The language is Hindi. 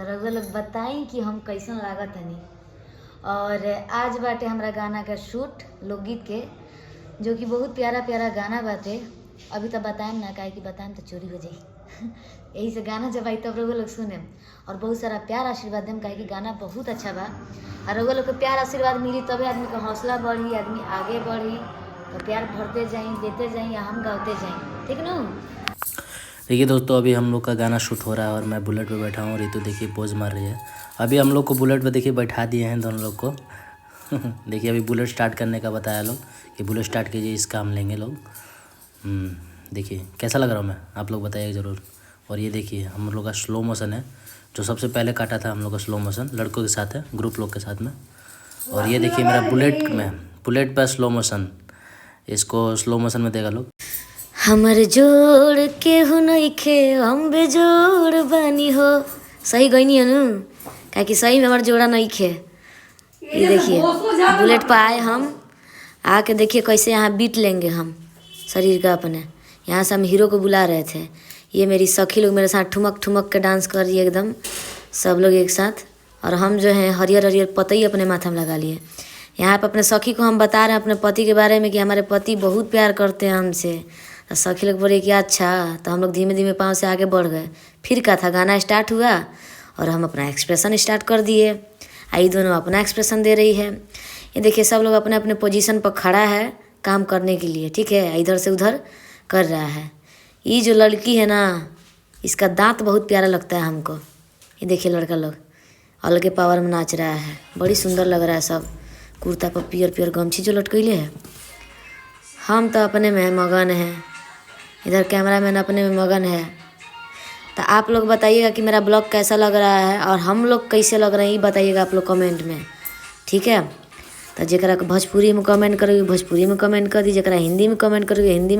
तो रउआ लोग बताई कि हम कैसन लागत हनी। और आज बाटे हमरा गाना का शूट लोकगीत के, जो कि बहुत प्यारा प्यारा गाना बाटे। अभी तो बताएम ना, काहे कि बताएम तो चोरी हो जाई यही से गाना जब आई तब रउआ लोग सुने और बहुत सारा प्यार आशीर्वाद देम, काहे कि गाना बहुत अच्छा बा। और रउआ लोग के प्यार आशीर्वाद मिली तबे आदमी का हौसला बढ़ी, आदमी आगे बढ़ी। तो प्यार भरते जाई, देते जाई, हम गाते जाई, ठीक ना। देखिए दोस्तों, अभी हम लोग का गाना शूट हो रहा है और मैं बुलेट पे बैठा हूँ। रितु देखिए पोज मार रही है। अभी हम लोग को बुलेट पे देखिए बैठा दिए हैं दोनों लोग को देखिए अभी बुलेट स्टार्ट करने का बताया लोग कि बुलेट स्टार्ट कीजिए, इस काम लेंगे लोग। देखिए कैसा लग रहा हूँ मैं, आप लोग बताइए ज़रूर। और ये देखिए हम लोग का स्लो मोशन है, जो सबसे पहले काटा था हम लोग का स्लो मोशन लड़कों के साथ है, ग्रुप लोग के साथ में। और ये देखिए मेरा बुलेट पर स्लो मोशन, इसको स्लो मोशन में देगा लोग। हमर जोड़ केहू नइखे, हम बेजोड़ बानी हो। सही गईनी है नु, काहे कि सही में हमार जोड़ा नइखे। ये देखिए बुलेट पर आए हम, आके देखिए कैसे यहाँ बीट लेंगे हम शरीर का अपने। यहाँ से हम हीरो को बुला रहे थे। ये मेरी सखी लोग मेरे साथ ठुमक ठुमक के डांस कर रही है एकदम, सब लोग एक साथ। और हम जो है हरियर हरियर पतई अपने माथा में लगा लिए। यहाँ पर अपने सखी को हम बता रहे हैं अपने पति के बारे में कि हमारे पति बहुत प्यार करते हैं हमसे। तो सखी लोग बोले कि अच्छा। तो हम लोग धीमे धीमे पाँव से आगे बढ़ गए। फिर क्या था, गाना स्टार्ट हुआ और हम अपना एक्सप्रेशन स्टार्ट कर दिए। आई दोनों अपना एक्सप्रेशन दे रही है। ये देखिए सब लोग अपने अपने पोजीशन पर खड़ा है काम करने के लिए, ठीक है। इधर से उधर कर रहा है। ये जो लड़की है ना, इसका दांत बहुत प्यारा लगता है हमको। ये देखिए लड़का लोग अलगे पावर में नाच रहा है, बड़ी सुंदर लग रहा है सब। कुर्ता पर पियर पियर गमछी जो लटकैले है। हम तो अपने में मगन हैं, इधर कैमरामैन अपने में मगन है। तो आप लोग बताइएगा कि मेरा ब्लॉग कैसा लग रहा है और हम लोग कैसे लग रहे हैं, ये बताइएगा आप लोग कमेंट में, ठीक है। तो जरा भोजपुरी में कमेंट करोगे भोजपुरी में कमेंट कर दी, जरा हिंदी में कमेंट करोगे हिंदी में